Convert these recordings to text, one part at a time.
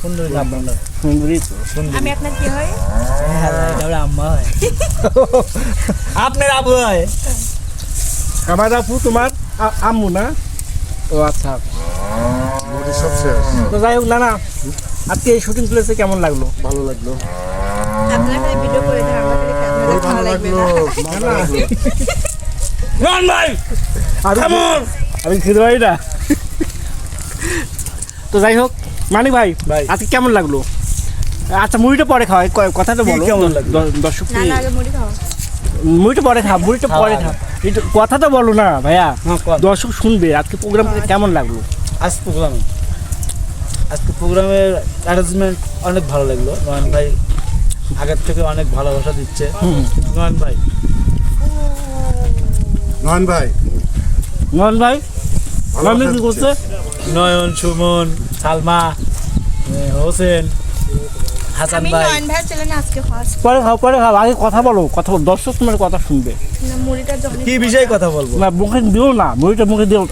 সুন্দরী তো আমি আপনার কি হয়? এটা আম্মা হয় আপনার আবু হয় আমার আপু তোমার আম্মু না ও আচ্ছা তো যাই হোক না আজকে এই শুটিং প্লেসে কেমন লাগলো ভালো লাগলো আপনারা খালি ভিডিও করে দেন আমাদের আপনাদের ভালো লাগবে না রন ভাই কেমন আমি খেতে পারি না তো যাই হোক মানিক ভাই আজকে কেমন লাগলো আচ্ছা মুড়িটা পরে খাওয়াই কথাটা বলো কেমন লাগলো দর্শক না না আগে মুড়ি খাও মুড়িটা পরে খা মুড়িটা পরে খা একটু কথাটা বলো না ভাইয়া দর্শক শুনবে আজকে প্রোগ্রাম কেমন লাগলো আজকে প্রোগ্রামের অ্যারেঞ্জমেন্ট অনেক ভালো লাগলো নয়ন ভাই আগের থেকে অনেক ভালোবাসা দিচ্ছে নয়ন ভাই নয়ন ভাই নয়ন কি করছে নয়ন সুমন সালমা হোসেন হাসান আমি ভাই নয়ন ভাই চ্যানেলে আজকে ফার্স্ট পরে খাও আগে কথা বলো দর্শক তোমার কথা শুনবে না মুড়িটা যখন কি বিষয়ে কথা বলবো না মুখে দিও না মুড়িটা মুখে দিও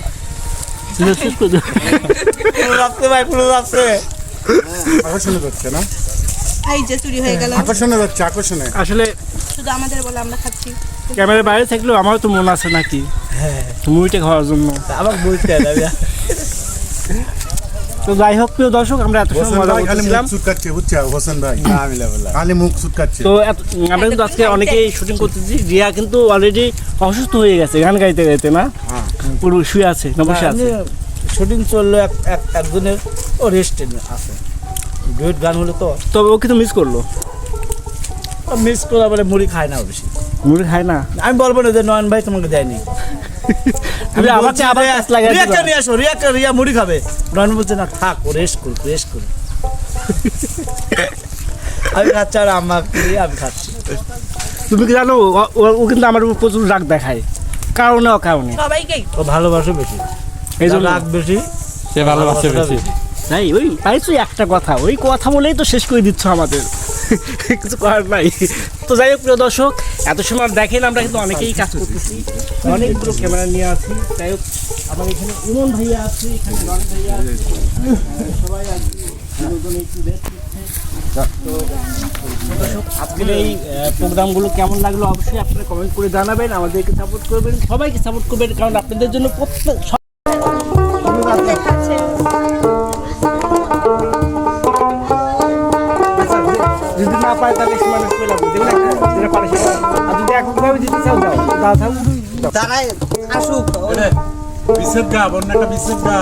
শেষ করে দিও পুরো রাখতে ভাই পুরো রাখতে আকর্ষণে যাচ্ছে না এই যে চুরি হয়ে গেল আকর্ষণে যাচ্ছে আকর্ষণে আসলে শুধু আমাদের বলে আমরা খাচ্ছি ক্যামেরার বাইরে থাকলেও আমারও তো মন আছে নাকি হ্যাঁ মুভিটা খাওয়ার জন্য আমাকে বলতে হবে তো যাই হোক প্রিয় দর্শক আমরা এত সময় মজা করছিলাম চুটকাচ্ছে বুঝছো হোসেন ভাই খালি মুখ চুটকাচ্ছে তো আমরা কিন্তু আজকে অনেকেই শুটিং করতেছি রিয়া কিন্তু অলরেডি অসুস্থ হয়ে গেছে গান গাইতে গাইতে না পুরো শুয়ে আছে বসে আছে শুটিং চললো একজনের ও রেস্টে আছে ডুয়েট গান হলো তো তবে ও কিন্তু মিস করলো মিস করা বলে মুড়ি খায় না বেশি মুড়ি খায় না আমি বলবো না যে নয়ন ভাই তোমাকে দেয়নি তুমি আমার চেয়ে আবার কাজ লাগাই রিয়াকে নিয়ে আসো রিয়া মুড়ি খাবে নয়ন বলছে না থাক ও রেস্ট করুক আমি খাচ্ছি আর আমি খাচ্ছি তুমি কি জানো ও কিন্তু আমার উপর প্রচুর রাগ দেখায় কারণে অকারণে সবাইকে ও ভালোবাসে বেশি এই জন্য রাগ বেশি সে ভালোবাসে বেশি তাই ওই পাইছো একটা কথা ওই কথা বলেই তো শেষ করে দিচ্ছ আমাদের কিছু করার নাই তো যাই হোক প্রিয় দর্শক এত সময় দেখেন আমরা কিন্তু অনেকেই কাজ করতেছি অনেকগুলো ক্যামেরা নিয়ে আছি যাই হোক আমার এখানে ইমন ভাইয়া আছে এখানে রন ভাইয়া আছে সবাই আছে দুজনে একটু রেস্ট নিচ্ছে তো দর্শক আজকের এই প্রোগ্রামগুলো কেমন লাগলো অবশ্যই আপনারা কমেন্ট করে জানাবেন আমাদেরকে সাপোর্ট করবেন সবাইকে সাপোর্ট করবেন কারণ আপনাদের জন্য প্রত্যেক খাচ্ছে যদি না পায় তাহলে মানুষ পেলাম যেটা পারে সেটা আর যদি এককভাবে দিতে চাও দাও তারাই আসুক বিচ্ছেদ গা বন্য একটা বিচ্ছেদ গা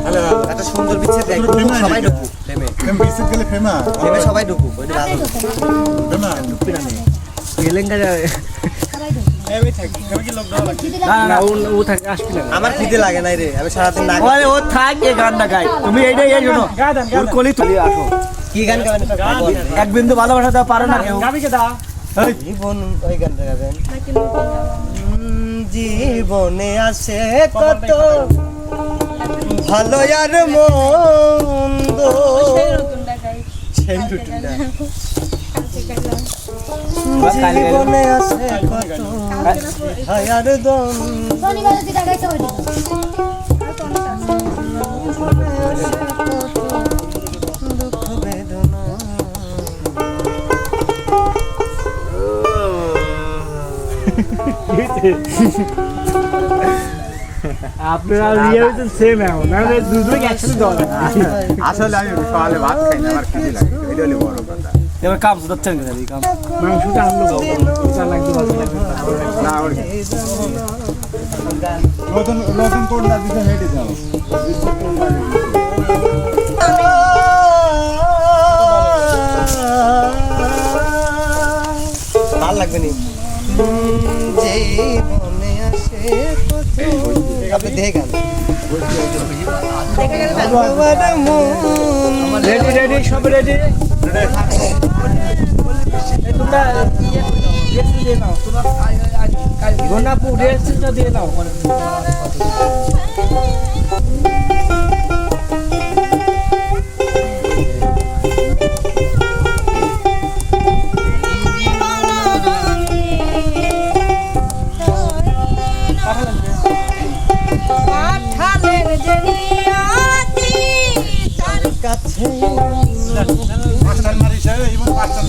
হ্যালো একটা সুন্দর বিচ্ছেদ দেয় সবাই ঢুকুক প্রেমে বিচ্ছেদ গেলে ফেমা প্রেমে সবাই ঢুকুক ওইটা ফেমা এলেঙ্গা যাবে না ও থাকে আসবি না আমার খিদে লাগে নাই রে আমি সারাদিন না ওরে ও থাক এই গানটা গাই তুমি এইটাই এই জন্য ওর কলি তুলি আসো কি গান গাবেন এক বিন্দু ভালোবাসা দেওয়া পারে না কেউ গাবিকে দাও জীবন ওই গানটা গাবেন জীবনে আসে কত ভালো আর মন্দ সেই রুটিনটা জীবনে আসে কত হায়ার দ্বন্দ্ব শনিবার যদি টাকাইতে হইলো দুঃখ বেদনা আপনারা রিয়া হইছেন সেম এখন মানে দুজনকে একসাথে দেওয়া যায় আসলে আমি সকালে ভাত খাই না আমার খিদে লাগে এটা হলো বড় কথা এবার কাম শুধাচ্ছেন কেন এই কাম মাংসটা আনলো চা লাগবে ভালো লাগবে না নতুন নতুন কোনটা দিতে হেঁটে যাও ভাল লাগবে নি জীবনে আসে কত আপনি দেখেন দেখে গেলে রেডি রেডি সব রেডি তোমরা দিয়ে নাও তোমরা গোনাপু রেস্টটা দিয়ে নাও কাছে পাঁচটান মারিছে এইবার পাঁচটান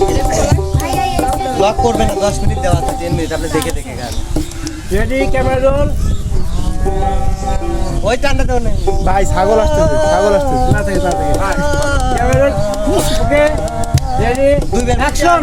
ব্লক করবে না, 10 মিনিট দেওয়া আছে, 10 মিনিট আপনি দেখে দেখে গান। Ready camera roll. ওই টানটা তো নেই ভাই ছাগল আসতেছে, ছাগল আসতেছে। না থেকে ক্যামেরা রোল। ওকে রেডি দুই বেলা অ্যাকশন।